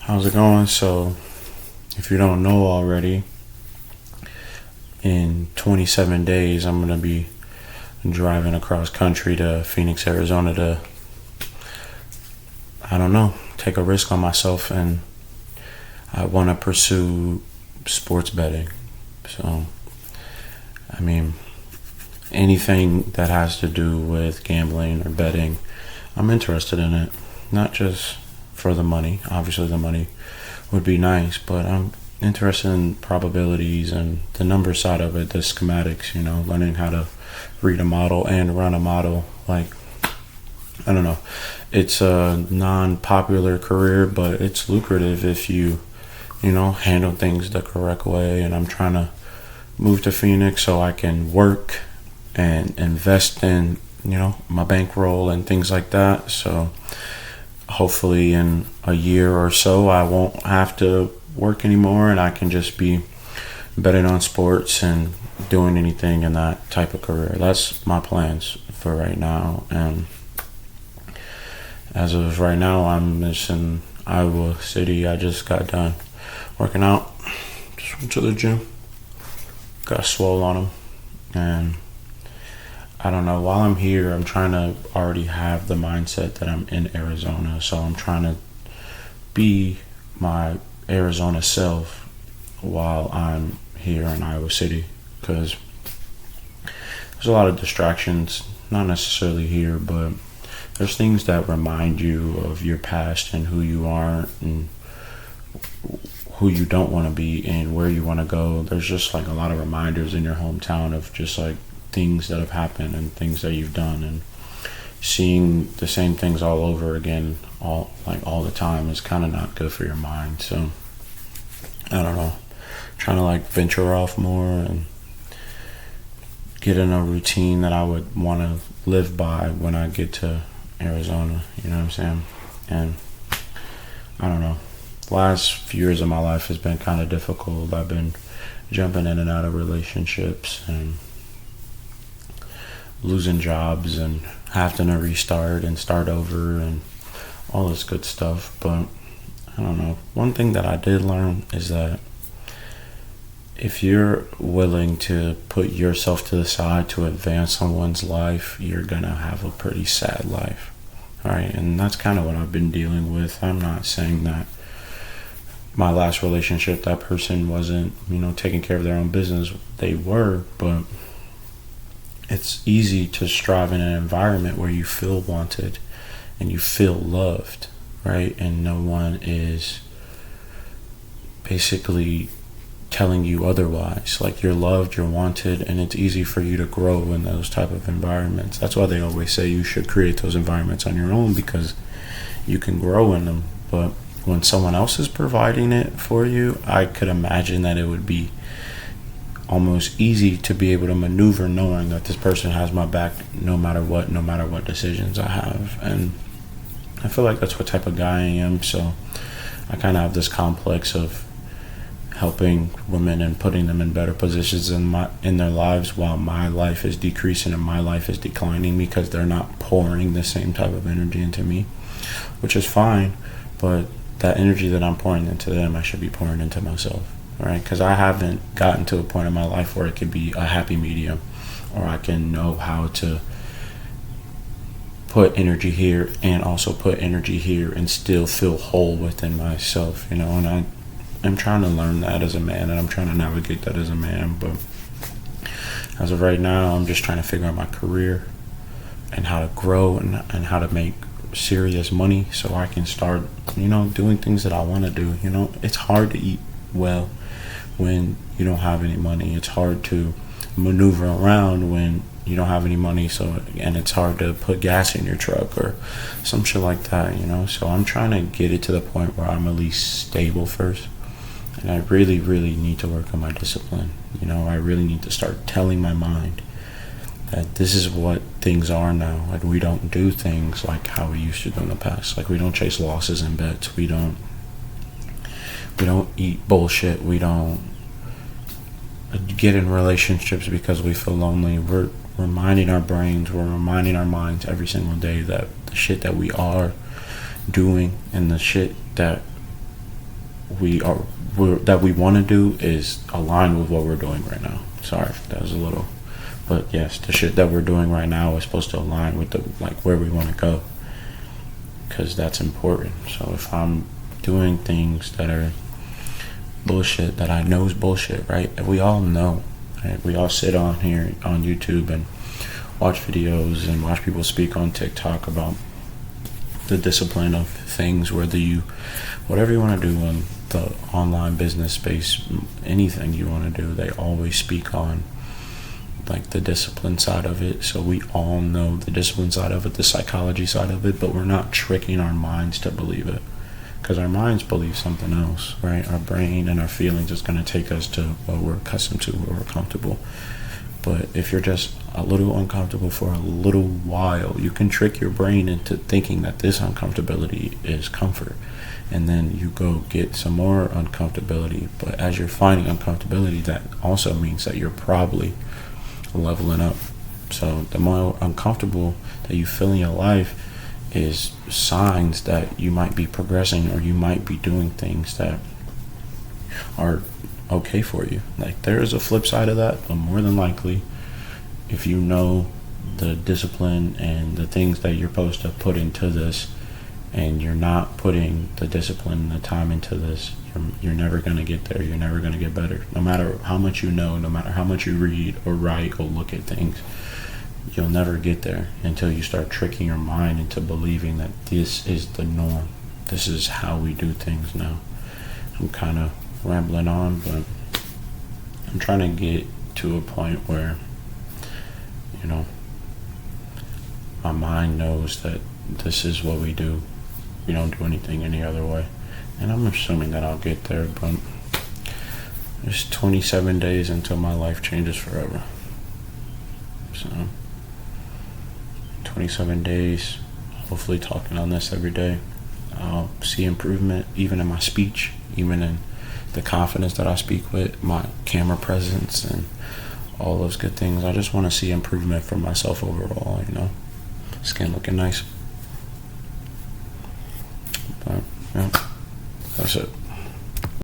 How's it going? So, if you don't know already, in 27 days, I'm going to be driving across country to Phoenix, Arizona to, I don't know, take a risk on myself, and I want to pursue sports betting. So, I mean, anything that has to do with gambling or betting, I'm interested in it. Not just for the money. Obviously, the money would be nice, but I'm interested in probabilities and the number side of it, the schematics, learning how to read a model and run a model. Like, I don't know. It's a non-popular career, but it's lucrative if you handle things the correct way. And I'm trying to move to Phoenix so I can work and invest in, my bankroll and things like that. So hopefully in a year or so, I won't have to work anymore and I can just be betting on sports and doing anything in that type of career. That's my plans for right now. And as of right now, I'm just in Iowa City. I just got done working out. Just went to the gym. Got swole on them. And I don't know, while I'm here, I'm trying to already have the mindset that I'm in Arizona. So I'm trying to be my Arizona self while I'm here in Iowa City, because there's a lot of distractions, not necessarily here, but there's things that remind you of your past and who you are and who you don't want to be and where you want to go. There's just like a lot of reminders in your hometown of just like things that have happened and things that you've done, and seeing the same things all over again all the time is kind of not good for your mind. So I don't know, trying to like venture off more and get in a routine that I would want to live by when I get to Arizona, you know what I'm saying? And I don't know, the last few years of my life has been kind of difficult. I've been jumping in and out of relationships and losing jobs and having to restart and start over and all this good stuff. But I don't know, one thing that I did learn is that if you're willing to put yourself to the side to advance someone's life, you're gonna have a pretty sad life. All right, and that's kind of what I've been dealing with. I'm not saying that my last relationship, that person wasn't, taking care of their own business. They were, but it's easy to strive in an environment where you feel wanted and you feel loved, right? And no one is basically telling you otherwise. Like, you're loved, you're wanted, and it's easy for you to grow in those type of environments. That's why they always say you should create those environments on your own, because you can grow in them. But when someone else is providing it for you, I could imagine that it would be almost easy to be able to maneuver knowing that this person has my back no matter what decisions I have. And I feel like that's what type of guy I am. So I kind of have this complex of helping women and putting them in better positions in their lives, while my life is decreasing and my life is declining because they're not pouring the same type of energy into me, which is fine. But that energy that I'm pouring into them, I should be pouring into myself. All right, because I haven't gotten to a point in my life where it could be a happy medium, or I can know how to put energy here and also put energy here and still feel whole within myself, and I'm trying to learn that as a man, and I'm trying to navigate that as a man. But as of right now, I'm just trying to figure out my career and how to grow and how to make serious money so I can start, doing things that I want to do. It's hard to eat well when you don't have any money. It's hard to maneuver around when you don't have any money. And it's hard to put gas in your truck or some shit like that, So I'm trying to get it to the point where I'm at least stable first. And I really, really need to work on my discipline. I really need to start telling my mind that this is what things are now. Like, we don't do things like how we used to do in the past. Like, we don't chase losses and bets. We don't eat bullshit. We don't get in relationships because we feel lonely. We're reminding our brains, we're reminding our minds every single day that the shit that we are doing and the shit that that we want to do is aligned with what we're doing right now. Sorry, that was a little, but yes, the shit that we're doing right now is supposed to align with the like where we want to go, because that's important. So if I'm doing things that are bullshit, that I know is bullshit, right? And we all know, right? We all sit on here on YouTube and watch videos and watch people speak on TikTok about the discipline of things, whatever you want to do in the online business space, anything you want to do, they always speak on like the discipline side of it. So we all know the discipline side of it, the psychology side of it, but we're not tricking our minds to believe it, because our minds believe something else, right? Our brain and our feelings is going to take us to what we're accustomed to, where we're comfortable. But if you're just a little uncomfortable for a little while, you can trick your brain into thinking that this uncomfortability is comfort. And then you go get some more uncomfortability. But as you're finding uncomfortability, that also means that you're probably leveling up. So the more uncomfortable that you feel in your life is signs that you might be progressing, or you might be doing things that are okay for you. Like, there is a flip side of that, but more than likely, if you know the discipline and the things that you're supposed to put into this, and you're not putting the discipline and the time into this, you're never going to get there. You're never going to get better. No matter how much you know, no matter how much you read or write or look at things, you'll never get there until you start tricking your mind into believing that this is the norm. This is how we do things now. I'm kind of rambling on, but I'm trying to get to a point where, you know, my mind knows that this is what we do. We don't do anything any other way. And I'm assuming that I'll get there, but there's 27 days until my life changes forever. So 27 days, hopefully talking on this every day. I'll see improvement even in my speech, even in the confidence that I speak with, my camera presence, and all those good things. I just want to see improvement for myself overall, you know. Skin looking nice. But, yeah, that's it.